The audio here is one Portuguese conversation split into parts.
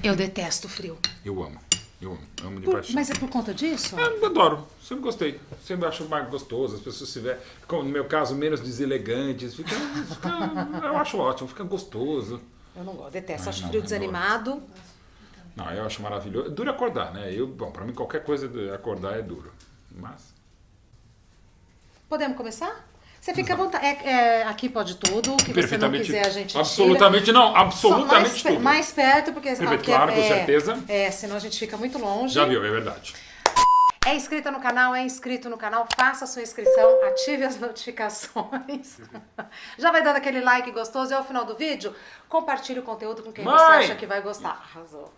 Eu detesto frio. Eu amo. Amo de paixão. Mas é por conta disso? Eu adoro, sempre gostei. Sempre acho mais gostoso, as pessoas se tiverem, no meu caso, menos deselegantes. Eu acho ótimo, fica gostoso. Eu não gosto, detesto. Ai, Acho não, frio eu desanimado. Não, eu acho maravilhoso. É duro acordar, né? Bom, pra mim qualquer coisa de acordar é duro. Mas. Podemos começar? Você fica à vontade. Aqui pode tudo. O que você não quiser, a gente absolutamente tira. não, absolutamente tudo. Mais perto, porque Claro, com certeza. Senão a gente fica muito longe. Já viu, é verdade. É inscrita no canal, faça a sua inscrição, ative as notificações. Já vai dando aquele like gostoso e ao final do vídeo, compartilhe o conteúdo com quem você acha que vai gostar. Arrasou.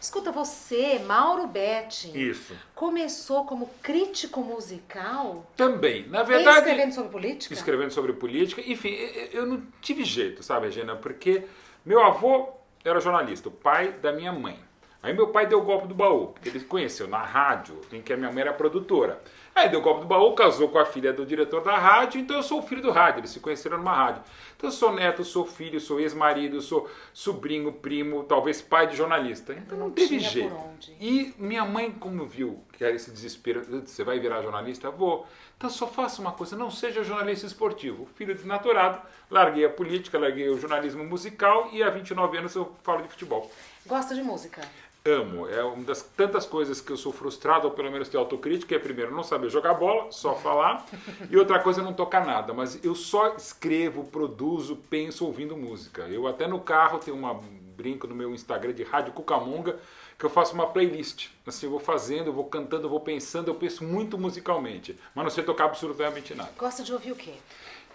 Escuta, você, Mauro Betti, Isso. começou como crítico musical? Também. Na verdade. Escrevendo sobre política? Escrevendo sobre política. Enfim, eu não tive jeito, sabe, Regina? Porque meu avô era jornalista, o pai da minha mãe. Aí meu pai deu o golpe do baú, porque ele conheceu na rádio, em que a minha mãe era produtora. Aí deu o golpe do baú, casou com a filha do diretor da rádio, então eu sou o filho do rádio, eles se conheceram numa rádio. Então eu sou neto, sou filho, sou ex-marido, sou sobrinho, primo, talvez pai de jornalista. Então não teve jeito. E minha mãe, como viu que era esse desespero, você vai virar jornalista? Vou. Então só faça uma coisa, não seja jornalista esportivo. Filho desnaturado, larguei a política, larguei o jornalismo musical e há 29 anos eu falo de futebol. Gosta de música? Amo, é uma das tantas coisas que eu sou frustrado, ou pelo menos ter autocrítica, é primeiro não saber jogar bola, só falar, e outra coisa é não tocar nada, mas eu só escrevo, produzo, penso ouvindo música. Eu até no carro tenho uma brinco no meu Instagram de Rádio Cucamonga, que eu faço uma playlist, assim, eu vou fazendo, eu vou cantando, eu vou pensando, eu penso muito musicalmente, mas não sei tocar absolutamente nada. Gosta de ouvir o quê?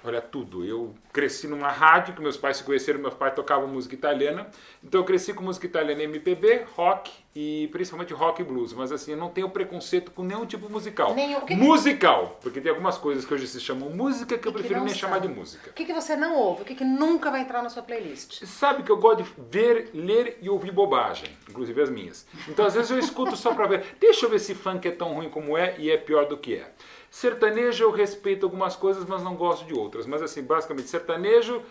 Olha, tudo. Eu cresci numa rádio, que meus pais se conheceram, meus pais tocavam música italiana. Então eu cresci com música italiana, MPB, rock e principalmente rock e blues. Mas assim, eu não tenho preconceito com nenhum tipo musical. Musical, porque tem algumas coisas que hoje se chamam música que eu prefiro nem chamar de música. O que você não ouve? O que nunca vai entrar na sua playlist? Sabe que eu gosto de ver, ler e ouvir bobagem, inclusive as minhas. Então às vezes eu escuto só pra ver, deixa eu ver se funk é tão ruim como é e é pior do que é. Sertanejo eu respeito algumas coisas, mas não gosto de outras. Mas assim, basicamente sertanejo,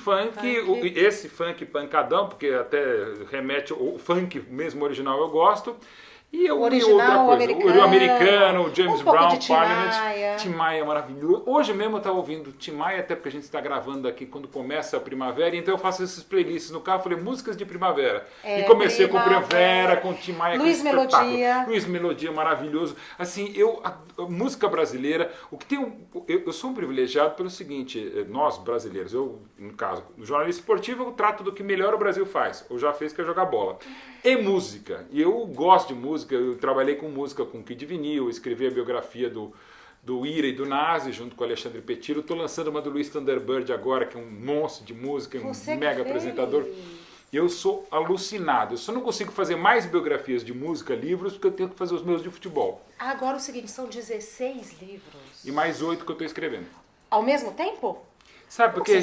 funk, esse funk pancadão, porque até remete o funk mesmo original eu gosto. E eu original, outra coisa, o americano, o James Brown, Tim Parliament, Tim Maia é maravilhoso. Hoje mesmo eu estava ouvindo Tim Maia, até porque a gente está gravando aqui quando começa a primavera, então eu faço esses playlists no carro, falei músicas de primavera. E comecei com Primavera, com Tim Maia, Luiz Melodia. Luiz Melodia, maravilhoso. Assim, a música brasileira, o que tem eu sou um privilegiado pelo seguinte, nós brasileiros, eu, no caso, no jornalismo esportivo, eu trato do que melhor o Brasil faz, ou já fez, que é jogar bola. E música. E eu gosto de música, eu trabalhei com música com Kid Vinil, escrevi a biografia do Ira e do Nazi, junto com o Alexandre Petiro. Estou lançando uma do Luiz Thunderbird agora, que é um monstro de música, um mega apresentador. Eu sou alucinado. Eu só não consigo fazer mais biografias de música, livros, porque eu tenho que fazer os meus de futebol. Agora o seguinte, são 16 livros. E mais 8 que eu estou escrevendo. Ao mesmo tempo? Sabe, porque,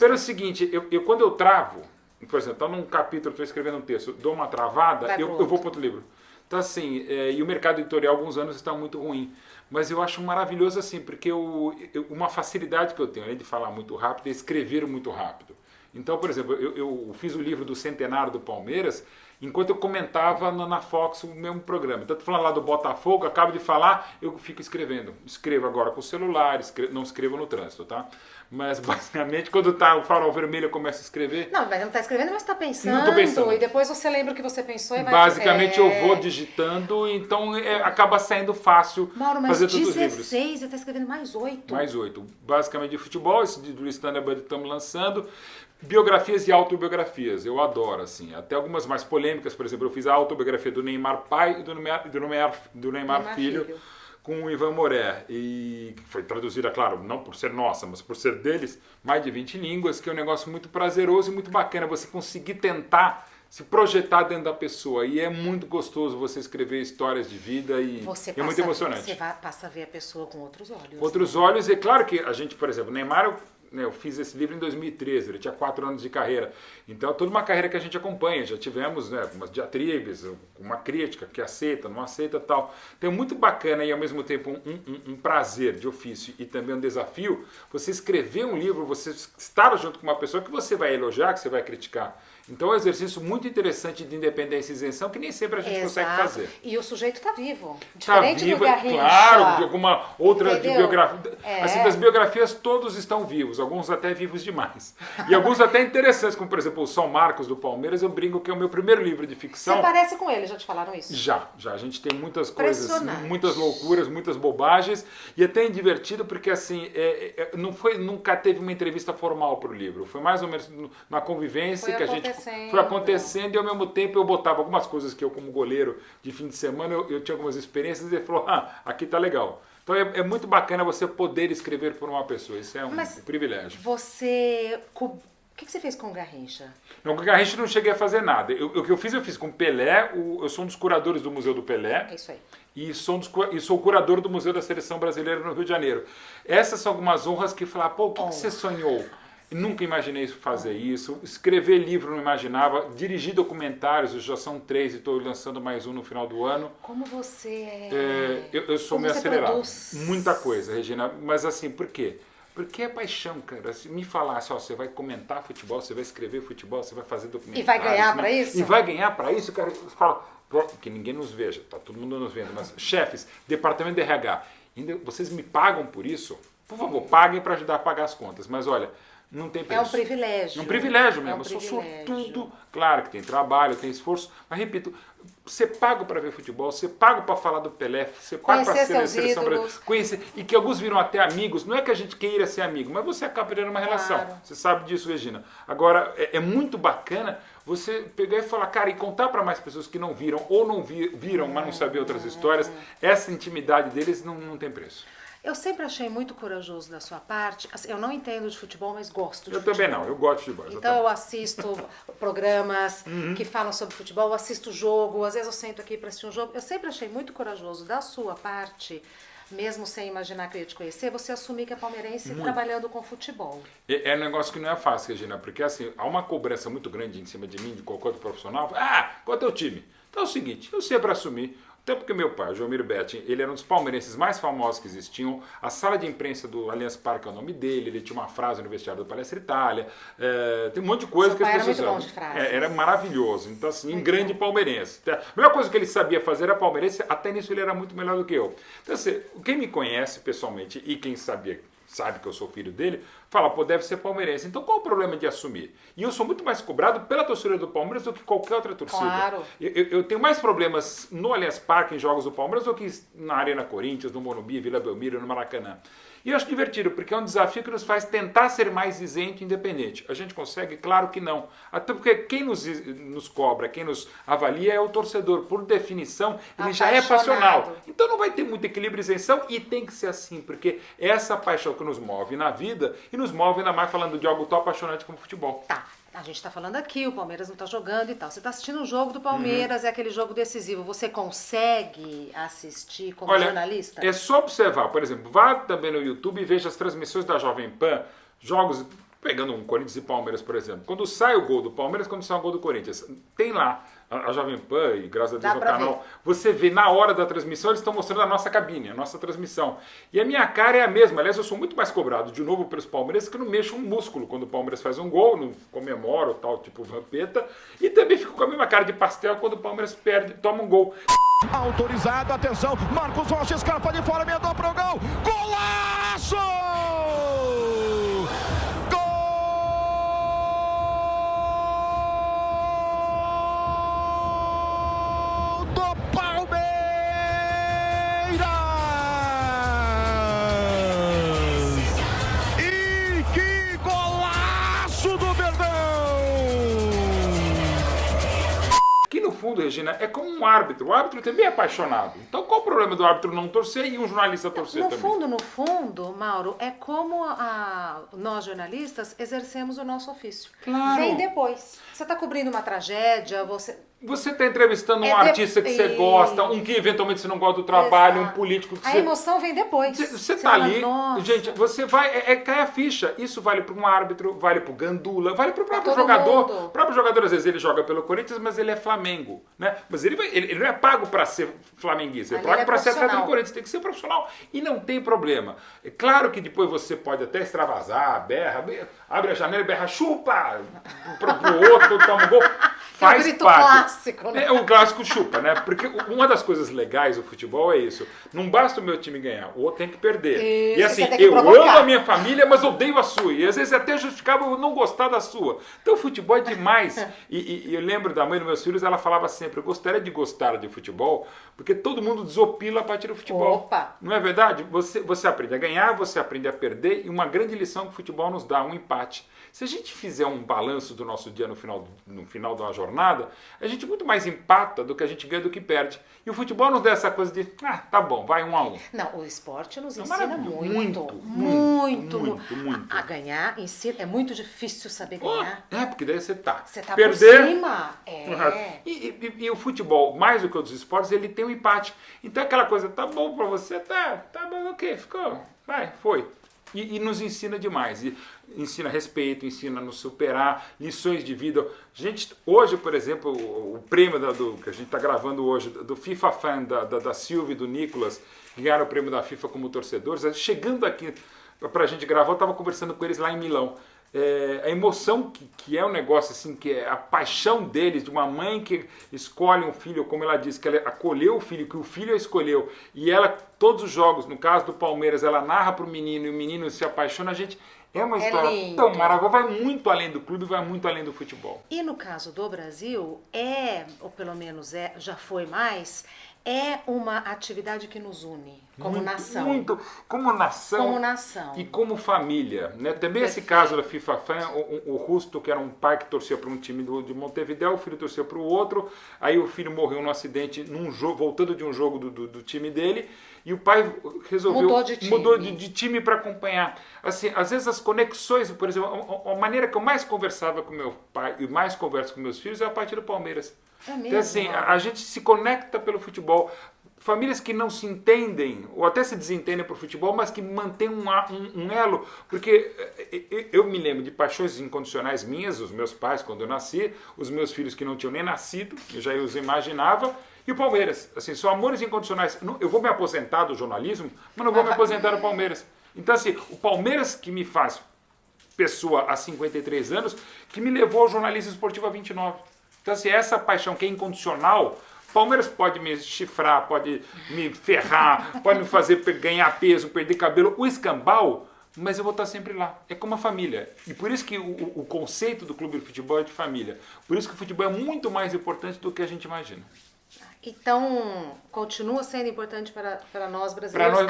pelo seguinte, quando eu travo, por exemplo, estou num capítulo, estou escrevendo um texto, dou uma travada, eu vou para outro livro. Então, assim, e o mercado editorial há alguns anos está muito ruim. Mas eu acho maravilhoso, assim, porque uma facilidade que eu tenho, além de falar muito rápido, é escrever muito rápido. Então, por exemplo, eu fiz o livro do centenário do Palmeiras, enquanto eu comentava na Fox o mesmo programa. Então, estou falando lá do Botafogo, acabo de falar, eu fico escrevendo. Escrevo agora com o celular, não escrevo no trânsito, tá? Mas, basicamente, quando tá o farol vermelho, eu começo a escrever. Não, mas não está escrevendo, mas está pensando. Não estou pensando. E depois você lembra o que você pensou e vai... Basicamente, eu vou digitando, então acaba saindo fácil fazer todos os livros. 16, você está escrevendo mais 8. Mais 8. Basicamente de futebol, esse de Luiz Thunderbird estamos lançando. Biografias e autobiografias, eu adoro, assim. Até algumas mais polêmicas, por exemplo, eu fiz a autobiografia do Neymar pai e do Neymar filho, com o Ivan Moré, e foi traduzida, claro, não por ser nossa, mas por ser deles, mais de 20 línguas, que é um negócio muito prazeroso e muito bacana, você conseguir tentar se projetar dentro da pessoa, e é muito gostoso você escrever histórias de vida, e é muito emocionante. Você passa a ver a pessoa com outros olhos. Outros olhos, e claro que a gente, por exemplo, Neymar né, eu fiz esse livro em 2013, ele tinha 4 anos de carreira. Então, é toda uma carreira que a gente acompanha. Já tivemos, né, umas diatribes, uma crítica que aceita, não aceita tal. Então, é muito bacana e, ao mesmo tempo, um prazer de ofício e também um desafio, você escrever um livro, você estar junto com uma pessoa que você vai elogiar, que você vai criticar. Então, é um exercício muito interessante de independência e isenção que nem sempre a gente consegue fazer. E o sujeito está vivo. Diferente do Garrincha. Claro, de alguma outra Entendeu? biografia. Assim, das biografias, todos estão vivos, alguns até vivos demais. E alguns até interessantes, como por exemplo o São Marcos do Palmeiras, eu brinco que é o meu primeiro livro de ficção. Você parece com ele, já te falaram isso? Já. A gente tem muitas coisas, muitas loucuras, muitas bobagens. E é até divertido porque assim, nunca teve uma entrevista formal para o livro. Foi mais ou menos na convivência que a gente foi acontecendo e ao mesmo tempo eu botava algumas coisas que eu, como goleiro de fim de semana, eu tinha algumas experiências e ele falou, aqui tá legal. Então é muito bacana você poder escrever por uma pessoa, isso é um privilégio. O que você fez com o Garrincha? Não, com o Garrincha eu não cheguei a fazer nada. O que eu fiz com o Pelé, eu sou um dos curadores do Museu do Pelé. É isso aí. E sou curador do Museu da Seleção Brasileira no Rio de Janeiro. Essas são algumas honras que falar, o que você sonhou? Nunca imaginei fazer isso. Escrever livro não imaginava. Dirigir documentários, já são 3 e estou lançando mais um no final do ano. Como você eu sou meio acelerado. Produz? Muita coisa, Regina. Mas assim, por quê? Porque é paixão, cara. Se me falasse, você vai comentar futebol, você vai escrever futebol, você vai fazer documentário. E vai ganhar para isso? E vai ganhar para isso, cara. Fala, que ninguém nos veja, tá todo mundo nos vendo. Mas chefes, departamento de RH, vocês me pagam por isso? Por favor, paguem para ajudar a pagar as contas. Mas olha, não tem preço. É um privilégio. É um privilégio mesmo. Eu sou sortudo. Claro que tem trabalho, tem esforço. Mas repito, você paga para ver futebol, você paga para falar do Pelé, você paga para ser a seleção brasileira. Conhecer. E que alguns viram até amigos. Não é que a gente queira ser amigo, mas você acaba criando uma relação. Você sabe disso, Regina. Agora, é muito bacana você pegar e falar, cara, e contar para mais pessoas que não viram ou não viram, mas não sabiam outras histórias. Essa intimidade deles não tem preço. Eu sempre achei muito corajoso da sua parte. Assim, eu não entendo de futebol, mas gosto de futebol. Eu também não, eu gosto de futebol. Então eu assisto programas que falam sobre futebol, eu assisto jogo, às vezes eu sento aqui para assistir um jogo. Eu sempre achei muito corajoso da sua parte, mesmo sem imaginar que eu ia te conhecer, você assumir que é palmeirense trabalhando com futebol. É um negócio que não é fácil, Regina, porque assim, há uma cobrança muito grande em cima de mim, de qualquer outro profissional. Qual é o teu time? Então é o seguinte, eu sempre assumi. Até porque meu pai, o Joelmiro Betting, ele era um dos palmeirenses mais famosos que existiam. A sala de imprensa do Allianz Parque é o nome dele. Ele tinha uma frase no vestiário do Palestra Itália. Tem um monte de coisa que as pessoas era muito bom de frases. Era maravilhoso. Então, assim, em grande palmeirense. A melhor coisa que ele sabia fazer era palmeirense. Até nisso ele era muito melhor do que eu. Então, assim, quem me conhece pessoalmente e quem sabe que eu sou filho dele, fala, deve ser palmeirense. Então qual o problema de assumir? E eu sou muito mais cobrado pela torcida do Palmeiras do que qualquer outra torcida. Claro. Eu tenho mais problemas no Allianz Parque, em jogos do Palmeiras, do que na Arena Corinthians, no Morumbi, Vila Belmiro, no Maracanã. E eu acho divertido, porque é um desafio que nos faz tentar ser mais isento e independente. A gente consegue? Claro que não. Até porque quem nos cobra, quem nos avalia é o torcedor. Por definição, ele já é passional. Então não vai ter muito equilíbrio e isenção e tem que ser assim, porque é essa paixão que nos move na vida e nos move ainda mais falando de algo tão apaixonante como futebol. Tá. A gente está falando aqui, o Palmeiras não está jogando e tal. Você está assistindo um jogo do Palmeiras, é aquele jogo decisivo. Você consegue assistir como jornalista? É só observar. Por exemplo, vá também no YouTube e veja as transmissões da Jovem Pan, jogos, pegando um Corinthians e Palmeiras, por exemplo. Quando sai o gol do Palmeiras, quando sai o gol do Corinthians, tem lá a Jovem Pan e graças a Deus no canal, você vê na hora da transmissão, eles estão mostrando a nossa cabine, a nossa transmissão. E a minha cara é a mesma. Aliás, eu sou muito mais cobrado, de novo, pelos palmeirenses, que eu não mexo um músculo quando o Palmeiras faz um gol, não comemoro, tal, tipo Vampeta. E também fico com a mesma cara de pastel quando o Palmeiras toma um gol. Autorizado, atenção, Marcos Rocha escapa de fora, emendou pro gol, golaço! Fundo, Regina, é como um árbitro. O árbitro também é apaixonado. Então, qual o problema do árbitro não torcer e um jornalista torcer também? No fundo, Mauro, é como nós jornalistas exercemos o nosso ofício. Claro. Vem depois. Você está cobrindo uma tragédia, você... Você está entrevistando um artista que você gosta, um que eventualmente você não gosta do trabalho, um político que A emoção vem depois. Você está ali, gente, você vai, cai a ficha. Isso vale para um árbitro, vale para o gandula, vale para o próprio jogador. O próprio jogador, às vezes, ele joga pelo Corinthians, mas ele é Flamengo, né? Mas ele não é pago para ser flamenguista, ele é pago para ser atleta do Corinthians, tem que ser profissional. E não tem problema. É claro que depois você pode até extravasar, berra, abre a janela e berra, chupa pro outro, toma um gol. Faz parte. Clássico, né? É o clássico chupa, né? Porque uma das coisas legais do futebol é isso. Não basta o meu time ganhar, o outro tem que perder. Isso, e assim, eu amo a minha família, mas odeio a sua. E às vezes até justificava eu não gostar da sua. Então o futebol é demais. E eu lembro da mãe dos meus filhos, ela falava sempre, eu gostaria de gostar de futebol, porque todo mundo desopila a partir do futebol. Opa. Não é verdade? Você aprende a ganhar, você aprende a perder, e uma grande lição que o futebol nos dá, um empate. Se a gente fizer um balanço do nosso dia no final de uma jornada, a gente muito mais empata do que a gente ganha do que perde. E o futebol nos dá essa coisa de, tá bom, vai 1-1. Não, o esporte nos É ensina muito. A ganhar ensina, é muito difícil saber ganhar. Porque daí você tá. Você tá perder, por cima. E o futebol, mais do que outros esportes, ele tem um empate. Então aquela coisa, tá bom pra você, tá bom, ok, ficou, vai, foi. E nos ensina demais. E ensina respeito, ensina a nos superar, lições de vida. Gente, hoje, por exemplo, o prêmio que a gente está gravando hoje, do FIFA Fan, da Silvia e do Nicolas, que ganharam o prêmio da FIFA como torcedores, chegando aqui para a gente gravar, eu estava conversando com eles lá em Milão. A emoção que é um negócio assim, que é a paixão deles, de uma mãe que escolhe um filho, como ela disse, que ela acolheu o filho, que o filho a escolheu, e ela, todos os jogos, no caso do Palmeiras, ela narra para o menino, e o menino se apaixona, a gente, é uma história tão maravilhosa, vai muito além do clube, vai muito além do futebol. E no caso do Brasil, ou pelo menos já foi mais, é uma atividade que nos une como nação. Muito, como nação. Como nação. E como família. Né? Também esse caso da FIFA Fan, o Rusto, que era um pai que torcia para um time de Montevideo, o filho torcia para o outro, aí o filho morreu num acidente, voltando de um jogo do time dele, e o pai resolveu... Mudou de time para acompanhar. Assim, às vezes as conexões, por exemplo, a maneira que eu mais conversava com meu pai e mais converso com meus filhos é a partir do Palmeiras. É mesmo? Então, assim, a gente se conecta pelo futebol. Famílias que não se entendem, ou até se desentendem por futebol, mas que mantêm um elo. Porque eu me lembro de paixões incondicionais minhas, os meus pais quando eu nasci, os meus filhos que não tinham nem nascido, eu já os imaginava, e o Palmeiras. Assim, são amores incondicionais. Eu vou me aposentar do jornalismo, mas não vou me aposentar do Palmeiras. Então, assim, o Palmeiras que me faz pessoa há 53 anos, que me levou ao jornalismo esportivo há 29. Então, assim, essa paixão que é incondicional, Palmeiras pode me chifrar, pode me ferrar, pode me fazer ganhar peso, perder cabelo, o escambau, mas eu vou estar sempre lá. É como a família. E por isso que o conceito do clube de futebol é de família. Por isso que o futebol é muito mais importante do que a gente imagina. Então, continua sendo importante para nós brasileiros,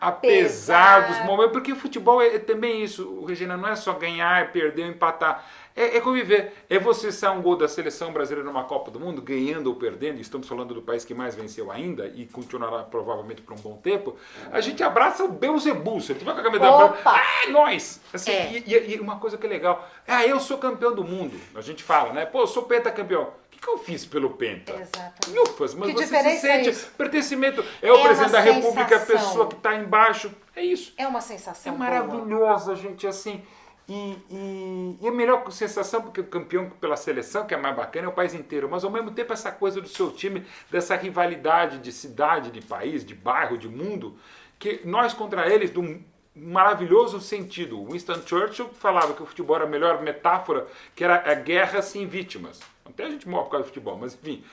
apesar dos momentos, porque o futebol é também isso, Regina, não é só ganhar, perder, empatar, é conviver, é você sair um gol da seleção brasileira numa Copa do Mundo, ganhando ou perdendo, estamos falando do país que mais venceu ainda, e continuará provavelmente por um bom tempo, a gente abraça o Beelzebub, você vai com a camisa branca, nós! Assim, e uma coisa que é legal, eu sou campeão do mundo, a gente fala, né, eu sou pentacampeão. O que eu fiz pelo Penta? Exatamente. Ufas, mas que você se sente pertencimento. É o presidente da República, a pessoa que está embaixo. É isso. É uma sensação. É maravilhosa, gente, assim. E a melhor sensação, porque o campeão pela seleção, que é mais bacana, é o país inteiro. Mas ao mesmo tempo essa coisa do seu time, dessa rivalidade de cidade, de país, de bairro, de mundo, que nós contra eles, de um maravilhoso sentido. Winston Churchill falava que o futebol era a melhor metáfora, que era a guerra sem vítimas. Até a gente morre por causa do futebol, mas enfim,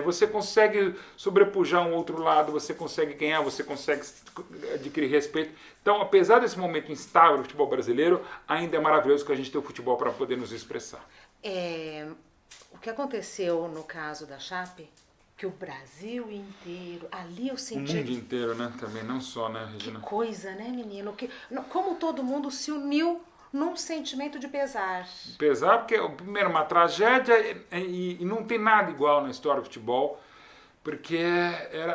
você consegue sobrepujar um outro lado, você consegue ganhar, você consegue adquirir respeito. Então, apesar desse momento instável do futebol brasileiro, ainda é maravilhoso que a gente tenha o futebol para poder nos expressar. O que aconteceu no caso da Chape, que o Brasil inteiro, ali eu senti... O mundo inteiro, né? Também, não só, né, Regina? Que coisa, né, menino? Como todo mundo se uniu num sentimento de pesar. Pesar porque, primeiro, uma tragédia e não tem nada igual na história do futebol, porque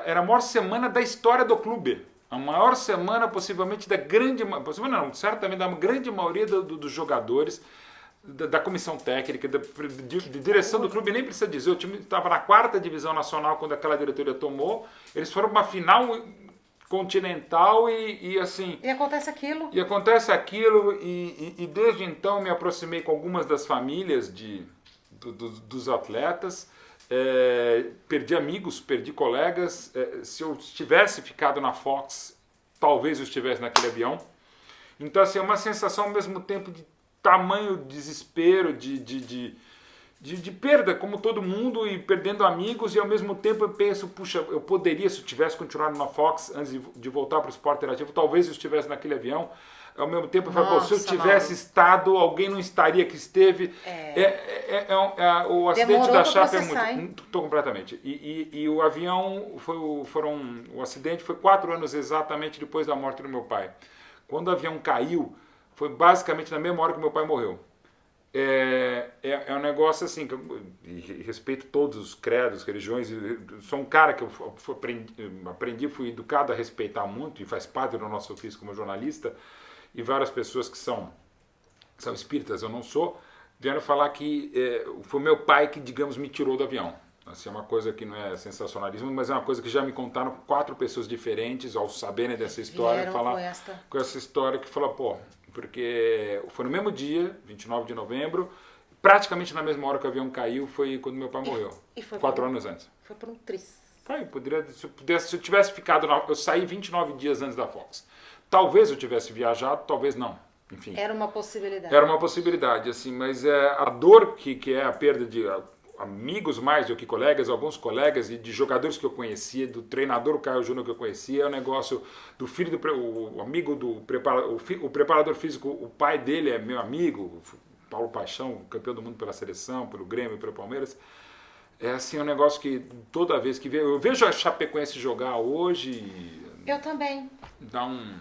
era a maior semana da história do clube. A maior semana, possivelmente, certamente da grande maioria dos jogadores. da comissão técnica, de direção do clube, nem precisa dizer, o time estava na 4ª divisão nacional quando aquela diretoria tomou, eles foram para uma final continental e assim... E acontece aquilo. E desde então me aproximei com algumas das famílias dos atletas, perdi amigos, perdi colegas, se eu tivesse ficado na Fox, talvez eu estivesse naquele avião. Então assim, é uma sensação ao mesmo tempo de tamanho desespero, de perda, como todo mundo, e perdendo amigos, e ao mesmo tempo eu penso, puxa, eu poderia, se eu tivesse continuado na Fox antes de voltar para o esporte interativo, talvez eu estivesse naquele avião. Ao mesmo tempo eu falo, se eu tivesse estado, alguém não estaria que esteve. O acidente da Chape é muito... Estou completamente. E o avião, o acidente foi 4 anos exatamente depois da morte do meu pai. Quando o avião caiu, foi basicamente na mesma hora que meu pai morreu. É um negócio assim, que eu respeito todos os credos, religiões, sou um cara que eu aprendi, fui educado a respeitar muito, e faz parte do nosso ofício como jornalista, e várias pessoas que são espíritas, eu não sou, vieram falar que foi meu pai que, digamos, me tirou do avião. Assim, é uma coisa que não é sensacionalismo, mas é uma coisa que já me contaram 4 pessoas diferentes, ao saberem dessa história, falar com essa história, que falou, pô, porque foi no mesmo dia, 29 de novembro, praticamente na mesma hora que o avião caiu, foi quando meu pai morreu. E foi 4 anos antes. Foi por um triz. Se eu tivesse ficado, eu saí 29 dias antes da Fox. Talvez eu tivesse viajado, talvez não. Enfim. Era uma possibilidade. Era uma possibilidade, assim, mas a dor que é a perda de amigos mais do que colegas, alguns colegas, e de jogadores que eu conhecia, do treinador, o Caio Júnior, que eu conhecia, é o negócio do filho o amigo do o preparador físico, o pai dele é meu amigo, Paulo Paixão, campeão do mundo pela seleção, pelo Grêmio, pelo Palmeiras. É assim, um negócio que toda vez que eu vejo a Chapecoense jogar hoje... Eu também.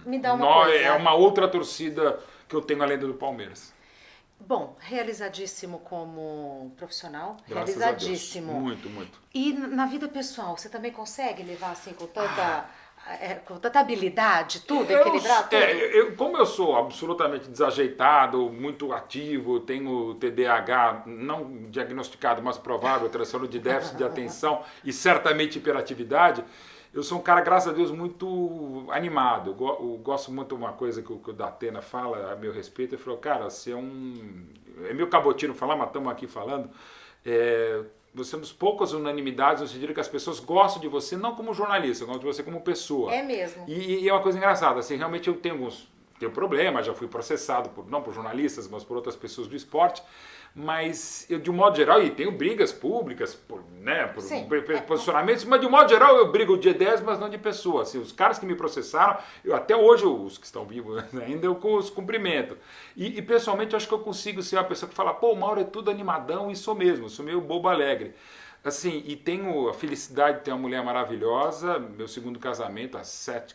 Me dá uma coisa. É uma outra torcida que eu tenho além do Palmeiras. Bom, realizadíssimo como profissional. Graças realizadíssimo. A Deus. Muito, muito. E na vida pessoal, você também consegue levar assim com tanta habilidade, equilibrar tudo? Como eu sou absolutamente desajeitado, muito ativo, tenho TDAH, não diagnosticado, mas provável, transtorno de déficit de atenção e certamente hiperatividade, eu sou um cara, graças a Deus, muito animado. Eu gosto muito de uma coisa que o Datena fala a meu respeito. Ele falou, cara, você é meio cabotino falar, mas estamos aqui falando. Você é um dos poucas unanimidades no sentido que as pessoas gostam de você, não como jornalista, gostam de você como pessoa. É mesmo. E é uma coisa engraçada, assim, realmente eu tenho problemas, já fui processado, não por jornalistas, mas por outras pessoas do esporte, mas eu, de um modo geral, e tenho brigas públicas, por posicionamentos, mas de um modo geral eu brigo de ideias, mas não de pessoas. Assim, os caras que me processaram, até hoje, os que estão vivos ainda, eu os cumprimento. E pessoalmente eu acho que eu consigo ser uma pessoa que fala, pô, o Mauro é tudo animadão, e sou mesmo, sou meio bobo alegre. Assim, e tenho a felicidade de ter uma mulher maravilhosa, meu segundo casamento, há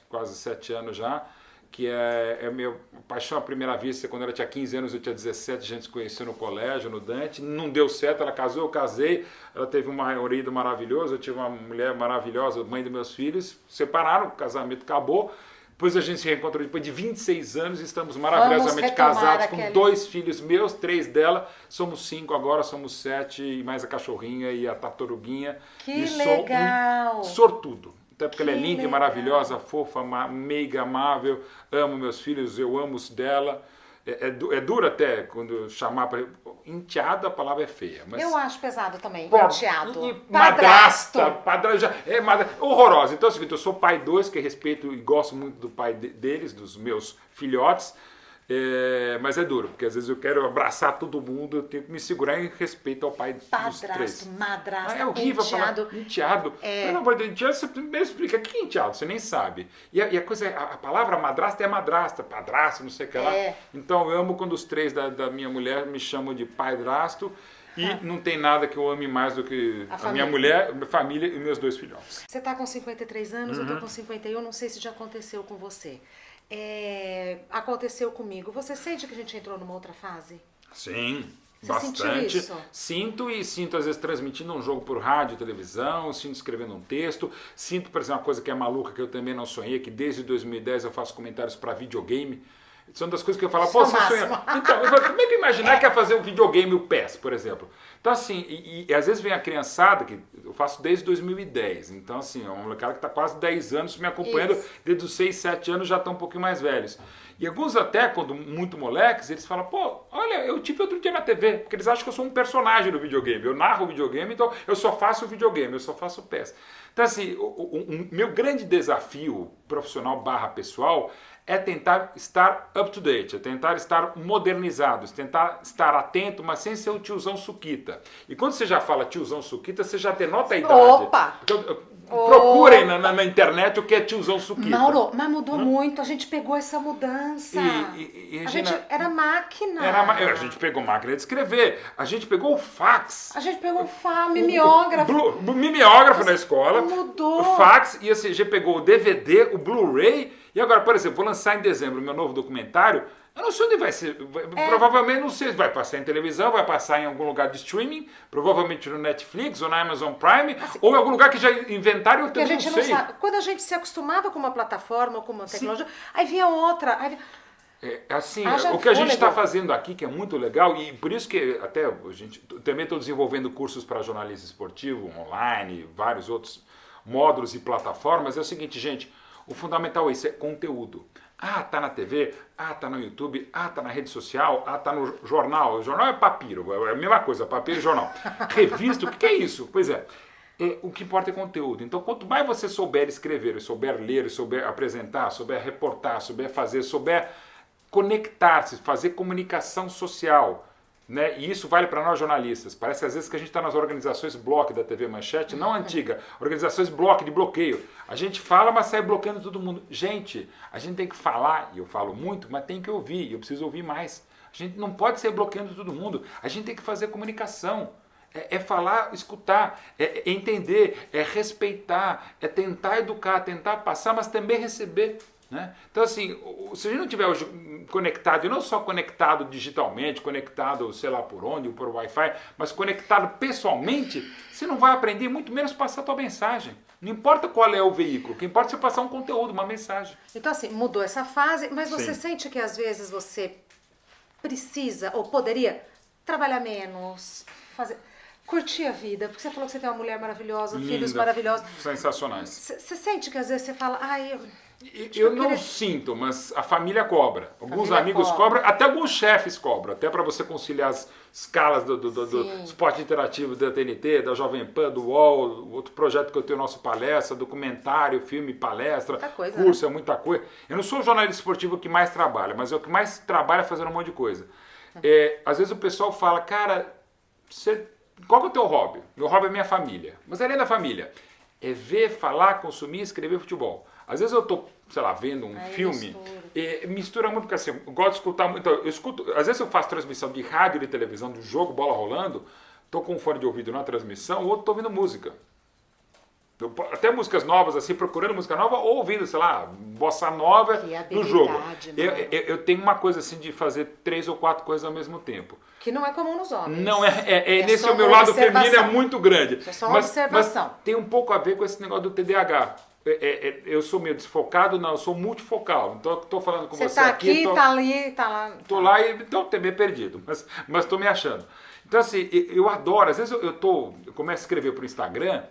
quase 7 anos já, que é minha paixão à primeira vista. Quando ela tinha 15 anos, eu tinha 17, a gente se conheceu no colégio, no Dante, não deu certo, ela casou, eu casei, ela teve um marido maravilhoso, eu tive uma mulher maravilhosa, mãe dos meus filhos, separaram, o casamento acabou, depois a gente se reencontrou depois de 26 anos, estamos maravilhosamente casados, com 2 filhos meus, 3 dela, somos 5 agora, somos 7, e mais a cachorrinha e a tartaruguinha. Que legal! Sou um sortudo. Até porque ela é linda e maravilhosa, fofa, meiga, amável, amo meus filhos, eu amo os dela. É duro até quando chamar para... Enteado, a palavra é feia. Mas... Eu acho pesado também, enteado. Madrasta, horrorosa. Então é o seguinte, eu sou pai 2, que respeito e gosto muito do pai deles, dos meus filhotes. Mas é duro, porque às vezes eu quero abraçar todo mundo, eu tenho que me segurar em respeito ao pai dos 3. Madrasta, é horrível falar enteado. Pelo amor de Deus, enteado, você primeiro explica o que é enteado, você nem sabe. E a palavra madrasta é madrasta, padrasto, não sei o que lá. Então eu amo quando os 3 da minha mulher me chamam de padrasto. E não tem nada que eu ame mais do que a minha mulher, minha família e meus 2 filhotes. Você está com 53 anos, eu estou com 51, não sei se já aconteceu com você. Aconteceu comigo. Você sente que a gente entrou numa outra fase? Sim, você bastante. Isso? Sinto às vezes transmitindo um jogo por rádio, televisão, sinto escrevendo um texto, sinto, por exemplo, uma coisa que é maluca que eu também não sonhei, que desde 2010 eu faço comentários para videogame. São das coisas que eu falo, pô, você sonha. Então, eu falo, como é que imaginar que é fazer um videogame, o PES, por exemplo? Então, assim, e às vezes vem a criançada, que eu faço desde 2010, então, assim, é um molecada que está quase 10 anos me acompanhando, desde os 6, 7 anos já estão um pouquinho mais velhos. E alguns até, quando muito moleques, eles falam, pô, olha, eu tive outro dia na TV, porque eles acham que eu sou um personagem do videogame, eu narro o videogame, então eu só faço o videogame, eu só faço o PES. Então, assim, o meu grande desafio profissional / pessoal é tentar estar up to date, é tentar estar modernizado, é tentar estar atento, mas sem ser o tiozão suquita. E quando você já fala tiozão suquita, você já denota a idade. Opa! Procurem na internet o que é tiozão suquita. Mauro, mas mudou muito, a gente pegou essa mudança. A gente era máquina. A gente pegou máquina de escrever, a gente pegou o fax. A gente pegou o fax, mimeógrafo. O mimeógrafo na escola. Mudou. O fax, e assim, a gente pegou o DVD, o Blu-ray. E agora, por exemplo, vou lançar em dezembro o meu novo documentário. Eu não sei onde vai ser. Provavelmente não sei se vai passar em televisão, vai passar em algum lugar de streaming, provavelmente no Netflix ou na Amazon Prime, assim, ou em algum lugar que já inventaram, eu também não sei. Quando a gente se acostumava com uma plataforma ou com uma tecnologia, aí vinha outra. O que a gente está fazendo aqui, que é muito legal, e por isso que até a gente também estou desenvolvendo cursos para jornalismo esportivo, online, vários outros módulos e plataformas, é o seguinte, gente, o fundamental é isso, é conteúdo. Tá na TV, tá no YouTube, tá na rede social, tá no jornal. O jornal é papiro, é a mesma coisa, papiro e jornal. Revista, o que é isso? Pois é, o que importa é conteúdo. Então, quanto mais você souber escrever, souber ler, souber apresentar, souber reportar, souber fazer, souber conectar-se, fazer comunicação social, né? E isso vale para nós jornalistas. Parece às vezes que a gente está nas organizações bloco da TV Manchete, não antiga, organizações bloco de bloqueio. A gente fala, mas sai bloqueando todo mundo. Gente, a gente tem que falar, e eu falo muito, mas tem que ouvir, e eu preciso ouvir mais. A gente não pode sair bloqueando todo mundo. A gente tem que fazer comunicação. É falar, escutar, é entender, é respeitar, é tentar educar, tentar passar, mas também receber. Né? Então, assim, se a gente não estiver hoje conectado, e não só conectado digitalmente, conectado, sei lá por onde, por Wi-Fi, mas conectado pessoalmente, você não vai aprender, muito menos passar a tua mensagem. Não importa qual é o veículo, o que importa é você passar um conteúdo, uma mensagem. Então, assim, mudou essa fase, mas você sente que às vezes você precisa, ou poderia, trabalhar menos, curtir a vida, porque você falou que você tem uma mulher maravilhosa, linda, filhos maravilhosos. Sensacionais. Você sente que às vezes você fala, eu não sinto, mas a família cobra. Alguns amigos cobram, até alguns chefes cobram, até para você conciliar as escalas do esporte interativo da TNT, da Jovem Pan, do UOL, outro projeto que eu tenho, nosso palestra, documentário, filme, palestra, muita coisa, curso, né? é muita coisa. Eu não sou o jornalista esportivo que mais trabalha, mas é o que mais trabalha fazendo um monte de coisa. Às vezes o pessoal fala, cara, qual que é o teu hobby? Meu hobby é minha família. Mas além da família, é ver, falar, consumir, escrever futebol. Às vezes eu tô, sei lá, vendo um filme, mistura muito, porque assim, eu gosto de escutar muito, eu escuto, às vezes eu faço transmissão de rádio e de televisão do jogo, bola rolando, tô com um fone de ouvido na transmissão, ou tô ouvindo música. Até músicas novas, assim, procurando música nova, ou ouvindo, sei lá, bossa nova no jogo. Eu tenho uma coisa assim de fazer 3 ou 4 coisas ao mesmo tempo. Que não é comum nos homens. Não nesse o meu lado feminino é muito grande. É só uma observação. Mas tem um pouco a ver com esse negócio do TDAH. Eu sou meio desfocado, não, eu sou multifocal. Então eu tô falando com você tá aqui. Você tá aqui, tá ali, tá lá. Tô lá e tô meio perdido, mas tô me achando. Então assim, eu adoro, às vezes eu começo a escrever pro Instagram,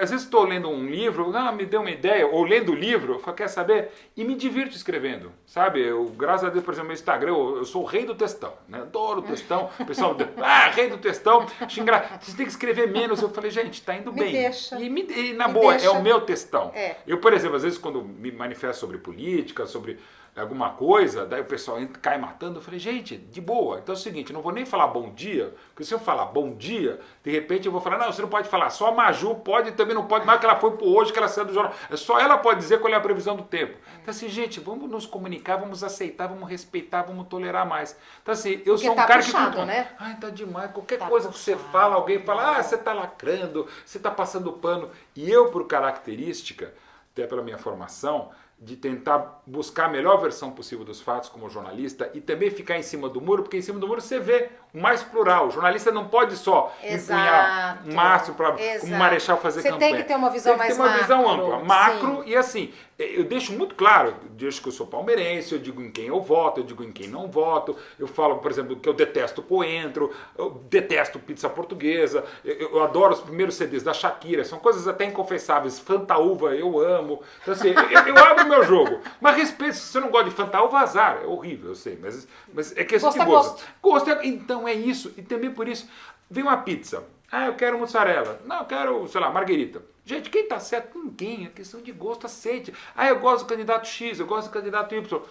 às vezes estou lendo um livro, me deu uma ideia, ou lendo o livro, eu falo, quer saber? E me divirto escrevendo, sabe? Graças a Deus, por exemplo, no Instagram, eu sou o rei do textão, né? Adoro o textão. O pessoal diz, rei do textão, você tem que escrever menos. Eu falei, gente, tá indo bem. Deixa. E na boa, deixa. é o meu textão. É. Eu, por exemplo, às vezes quando me manifesto sobre política, sobre alguma coisa, daí o pessoal cai matando, eu falei, gente, de boa, então é o seguinte, eu não vou nem falar bom dia, porque se eu falar bom dia, de repente eu vou falar, não, você não pode falar, só a Maju pode e também não pode, mais que ela foi por hoje, que ela saiu do jornal, só ela pode dizer qual é a previsão do tempo. Então assim, gente, vamos nos comunicar, vamos aceitar, vamos respeitar, vamos tolerar mais. Então assim, eu sou um cara puxado, que... né? Tá demais, qualquer coisa que você fala, alguém fala, você tá lacrando, você tá passando pano, e eu, por característica, até pela minha formação, de tentar buscar a melhor versão possível dos fatos como jornalista e também ficar em cima do muro, porque em cima do muro você vê o mais plural. O jornalista não pode só empunhar um mastro para como Marechal fazer campanha. Você tem que ter uma visão mais macro. Tem que ter uma visão ampla, macro, e assim, eu deixo muito claro, eu deixo que eu sou palmeirense, eu digo em quem eu voto, eu digo em quem não voto, eu falo, por exemplo, que eu detesto coentro, eu detesto pizza portuguesa, eu adoro os primeiros CDs da Shakira, são coisas até inconfessáveis, Fantaúva eu amo, então assim, eu abro meu jogo, mas respeito, se você não gosta de Fantaúva, azar, é horrível, eu sei, mas é questão de gosto. Gosto, então é isso, e também por isso, vem uma pizza, eu quero mussarela, não, eu quero, sei lá, marguerita. Gente, quem tá certo? Ninguém, é questão de gosto, aceite. Eu gosto do candidato X, eu gosto do candidato Y.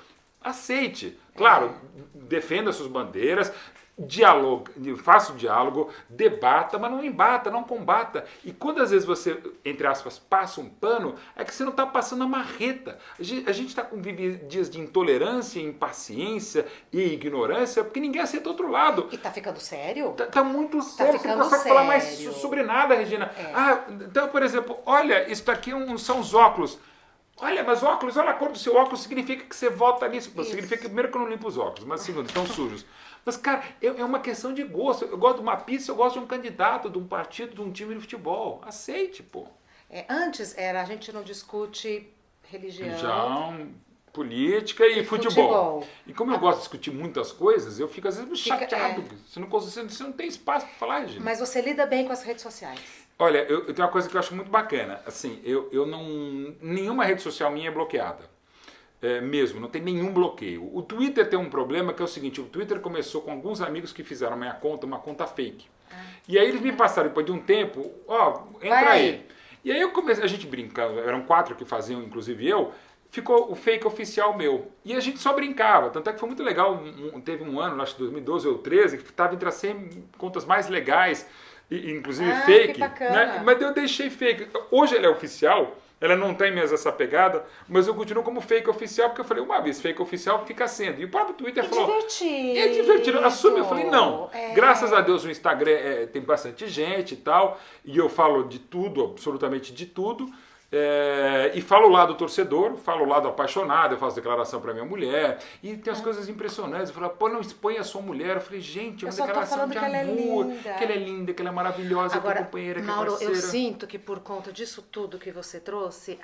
Aceite. Claro, defenda suas bandeiras, dialogue, faça o diálogo, debata, mas não embata, não combata. E quando às vezes você, entre aspas, passa um pano, é que você não está passando a marreta. A gente está com dias de intolerância, impaciência e ignorância, porque ninguém aceita outro lado. E tá ficando sério? Tá muito sério, você não consegue falar mais sobre nada, Regina. Então, por exemplo, olha, isso daqui são os óculos. Olha, mas óculos, olha a cor do seu óculos, significa que você vota nisso. Significa primeiro que eu não limpo os óculos, mas segundo, estão sujos. Mas, cara, é uma questão de gosto. Eu gosto de uma pizza, eu gosto de um candidato, de um partido, de um time de futebol. Aceite, pô. Antes a gente não discute religião, política e futebol. E como eu gosto de discutir muitas coisas, eu fico às vezes chateado. Você não tem espaço para falar, gente. Mas você lida bem com as redes sociais? Olha, eu tenho uma coisa que eu acho muito bacana. Assim, eu não... Nenhuma rede social minha é bloqueada. Mesmo, não tem nenhum bloqueio. O Twitter tem um problema que é o seguinte, o Twitter começou com alguns amigos que fizeram minha conta, uma conta fake. E aí eles me passaram, depois de um tempo, entra aí. E aí eu comecei, a gente brincava, eram 4 que faziam, inclusive eu, ficou o fake oficial meu. E a gente só brincava, tanto é que foi muito legal, teve um ano, acho que 2012 ou 2013, que estava entre as 100 contas mais legais, inclusive fake. Que bacana. Né? Mas eu deixei fake. Hoje ele é oficial. Ela não tem mesmo essa pegada, mas eu continuo como fake oficial, porque eu falei, uma vez fake oficial fica sendo. E o próprio Twitter falou... É divertido. Assume. Eu falei, não. Graças a Deus o Instagram tem bastante gente e tal, e eu falo de tudo, absolutamente de tudo. E falo o lado torcedor, falo o lado apaixonado, eu faço declaração para minha mulher, e tem as coisas impressionantes. Eu falo, pô, não expõe a sua mulher. Eu falei, gente, é uma declaração de amor, que ela é linda, que ela é maravilhosa, agora, que é companheira, Mauro, que é parceira. eu sinto que por conta disso tudo que você trouxe,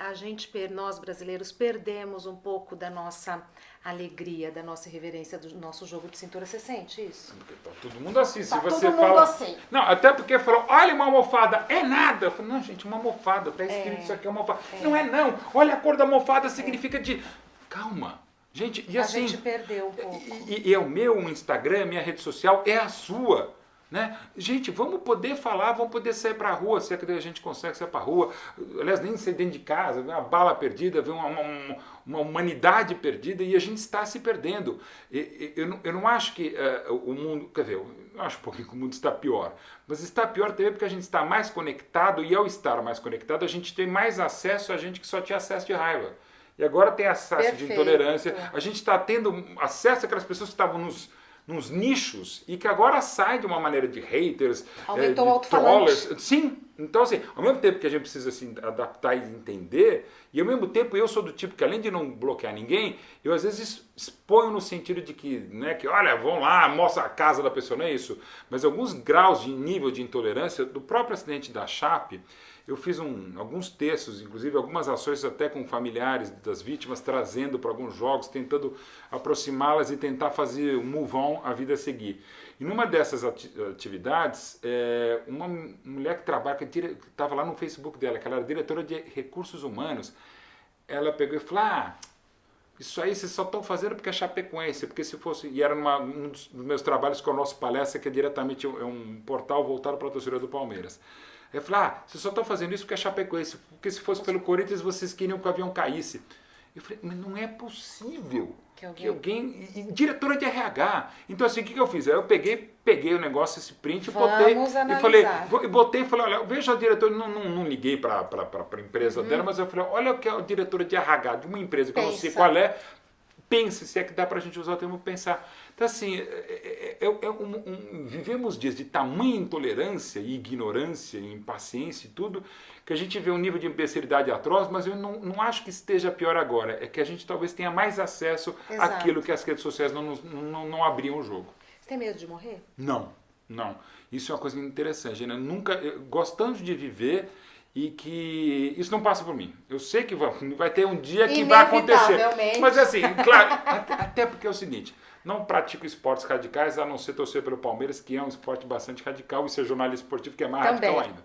nós brasileiros perdemos um pouco da nossa alegria, da nossa irreverência, do nosso jogo de cintura. Você sente isso? Porque todo mundo assiste. Tá, você todo fala... mundo assim. Não, até porque falou, olha uma almofada, é nada. Eu falei, não, gente, uma almofada, tá escrito isso aqui é uma almofada. Não é não, olha a cor da almofada, significa de... Calma. Gente, e assim... A gente perdeu um pouco. E é o meu Instagram, minha rede social, é a sua. Né? Gente, vamos poder falar, vamos poder sair para a rua, se é que a gente consegue sair para a rua, aliás, nem sair dentro de casa, ver uma bala perdida, ver uma humanidade perdida, e a gente está se perdendo. Eu não acho que o mundo, quer dizer, eu acho um pouquinho que o mundo está pior, mas está pior também porque a gente está mais conectado, e ao estar mais conectado a gente tem mais acesso a gente que só tinha acesso de raiva. E agora tem acesso de intolerância, a gente está tendo acesso àquelas pessoas que estavam nos nichos e que agora sai de uma maneira de haters, aumentou o de trollers. Sim, então assim, ao mesmo tempo que a gente precisa assim, adaptar e entender, e ao mesmo tempo eu sou do tipo que além de não bloquear ninguém, eu às vezes exponho no sentido de que, né, que olha, vão lá, mostra a casa da pessoa, não é isso, mas alguns graus de nível de intolerância do próprio acidente da Chape. Eu fiz alguns textos, inclusive algumas ações até com familiares das vítimas, trazendo para alguns jogos, tentando aproximá-las e tentar fazer um move on, a vida seguir. E numa dessas atividades, uma mulher que trabalha, que estava lá no Facebook dela, que ela era diretora de recursos humanos, ela pegou e falou, isso aí vocês só estão fazendo porque é Chapecoense, porque se fosse... E era um dos meus trabalhos com o nosso palestra, que é diretamente um portal voltado para a torcida do Palmeiras. Eu falei, vocês só estão fazendo isso porque é Chapecoense, porque se fosse pelo Corinthians vocês queriam que o avião caísse. Eu falei, mas não é possível que alguém... diretora de RH. Então assim, o que eu fiz? Aí eu peguei o negócio, esse print, botei e falei, olha, veja a diretora, não liguei para a empresa dela, mas eu falei, olha o que é a diretora de RH de uma empresa que eu não sei qual é, pense, se é que dá pra gente usar o termo pensar. Então, assim, vivemos dias de tamanha intolerância e ignorância e impaciência e tudo, que a gente vê um nível de imbecilidade atroz, mas eu não acho que esteja pior agora. É que a gente talvez tenha mais acesso àquilo que as redes sociais não abriam o jogo. Você tem medo de morrer? Não. Isso é uma coisa interessante, né? Gosto tanto de viver e que isso não passa por mim. Eu sei que vai ter um dia que vai acontecer. Mas assim, claro, até porque é o seguinte, não pratico esportes radicais, a não ser torcer pelo Palmeiras, que é um esporte bastante radical, e ser jornalista esportivo, que é mais radical ainda.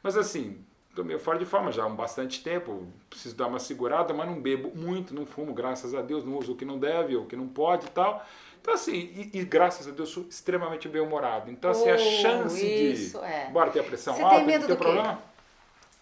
Mas assim, estou meio fora de forma já há bastante tempo, preciso dar uma segurada, mas não bebo muito, não fumo, graças a Deus, não uso o que não deve, ou o que não pode e tal. Então, assim, e graças a Deus, sou extremamente bem-humorado. Então, assim, a chance Bora ter a pressão alta, tem medo não tem problema.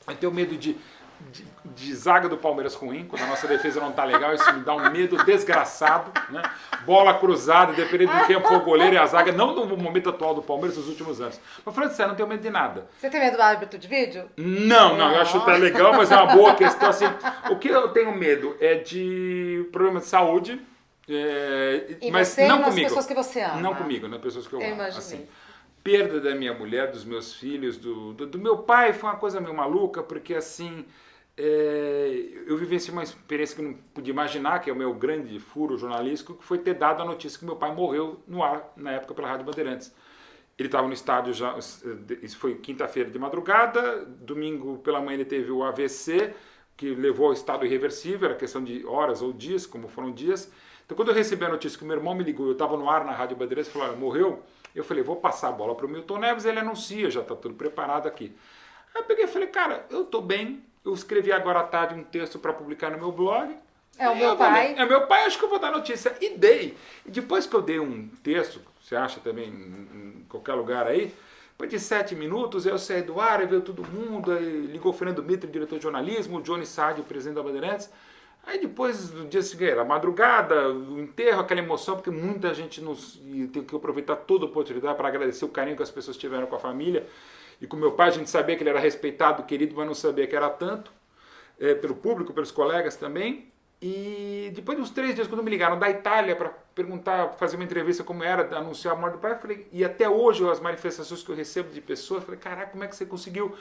Eu tenho medo de zaga do Palmeiras ruim, quando a nossa defesa não tá legal, isso me dá um medo desgraçado, né? Bola cruzada, dependendo do tempo for o goleiro e a zaga, não no momento atual do Palmeiras, nos últimos anos. Mas falando sério, não tenho medo de nada. Você tem medo do árbitro de vídeo? Não, eu acho até legal, mas é uma boa questão, assim. O que eu tenho medo é de problema de saúde, mas você não e comigo. pessoas que você ama. Não comigo, nas pessoas que eu amo. Imaginei. Assim, perda da minha mulher, dos meus filhos, do meu pai, foi uma coisa meio maluca, porque assim, eu vivenciei uma experiência que eu não podia imaginar, que é o meu grande furo jornalístico, que foi ter dado a notícia que meu pai morreu no ar, na época, pela Rádio Bandeirantes. Ele estava no estádio já, isso foi quinta-feira de madrugada, domingo pela manhã ele teve o AVC, que levou ao estado irreversível, era questão de horas ou dias, como foram dias. Então, quando eu recebi a notícia que o meu irmão me ligou, eu estava no ar na Rádio Bandeirantes, falou, morreu, eu falei, vou passar a bola para o Milton Neves, ele anuncia, já está tudo preparado aqui. Aí eu peguei e falei, cara, eu estou bem, eu escrevi agora à tarde um texto para publicar no meu blog. É o meu pai. É meu pai, acho que eu vou dar notícia. E dei. E depois que eu dei um texto, você acha também em qualquer lugar aí, depois de 7 minutos, eu saí do ar, aí veio todo mundo, aí ligou o Fernando Mitre, diretor de jornalismo, o Johnny Sade, o presidente da Bandeirantes. Aí depois, no dia seguinte, a madrugada, o enterro, aquela emoção, porque muita gente e tem que aproveitar toda a oportunidade para agradecer o carinho que as pessoas tiveram com a família. E com meu pai, a gente sabia que ele era respeitado, querido, mas não sabia que era tanto, pelo público, pelos colegas também. E depois de uns 3 dias, quando me ligaram da Itália para perguntar, fazer uma entrevista como era, anunciar a morte do pai, eu falei, e até hoje as manifestações que eu recebo de pessoas, eu falei, caraca, como é que você conseguiu?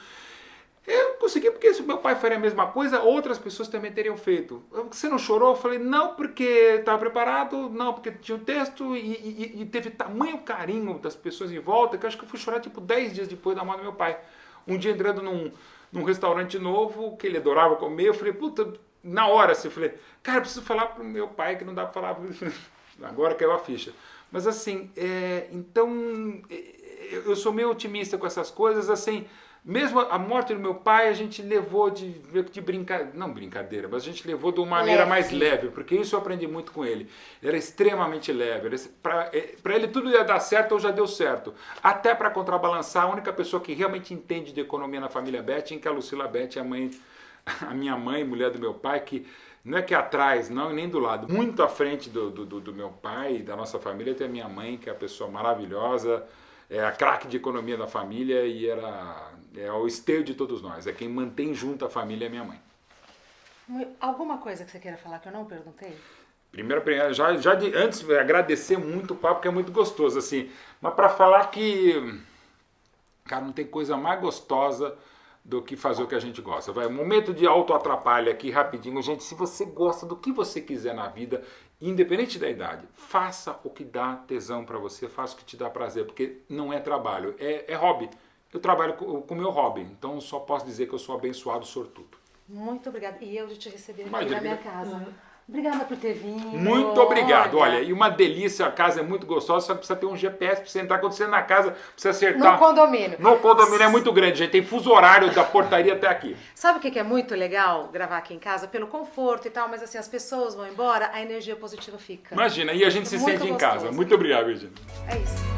Eu consegui porque se o meu pai faria a mesma coisa, outras pessoas também teriam feito. Você não chorou? Eu falei, não, porque estava preparado, não, porque tinha o texto e teve tamanho carinho das pessoas em volta que eu acho que eu fui chorar tipo 10 dias depois da morte do meu pai. Um dia entrando num restaurante novo, que ele adorava comer, eu falei, puta, na hora assim, eu falei, cara, eu preciso falar pro meu pai que não dá para falar, agora caiu a ficha. Mas assim, então, eu sou meio otimista com essas coisas, assim. Mesmo a morte do meu pai, a gente levou de brincadeira, não brincadeira, mas a gente levou de uma maneira mais leve, porque isso eu aprendi muito com ele. Ele era extremamente leve, para ele tudo ia dar certo ou já deu certo. Até para contrabalançar, a única pessoa que realmente entende de economia na família Beth, que é a Lucila Beth, a minha mãe, mulher do meu pai, que não é que é atrás, não, nem do lado, muito à frente do meu pai e da nossa família, tem a minha mãe, que é a pessoa maravilhosa, é a craque de economia da família e é o esteio de todos nós. É quem mantém junto a família é minha mãe. Alguma coisa que você queira falar que eu não perguntei? Primeiro antes, agradecer muito o papo, que é muito gostoso, assim. Mas para falar que, cara, não tem coisa mais gostosa do que fazer o que a gente gosta. Vai, momento de autoatrapalho aqui, rapidinho. Gente, se você gosta do que você quiser na vida, independente da idade, faça o que dá tesão para você, faça o que te dá prazer, porque não é trabalho, é hobby. Eu trabalho com o meu hobby, então só posso dizer que eu sou abençoado, sortudo. Muito obrigada. E eu de te receber aqui na minha casa. Obrigada por ter vindo. Muito obrigado. Olha, e uma delícia, a casa é muito gostosa, só que precisa ter um GPS para você entrar. Quando você na casa, precisa acertar. No condomínio. No condomínio é muito grande, gente. Tem fuso horário da portaria até aqui. Sabe o que é muito legal gravar aqui em casa? Pelo conforto e tal, mas assim, as pessoas vão embora, a energia positiva fica. Imagina, e a gente se sente em casa. Muito obrigado, Virginia. É isso.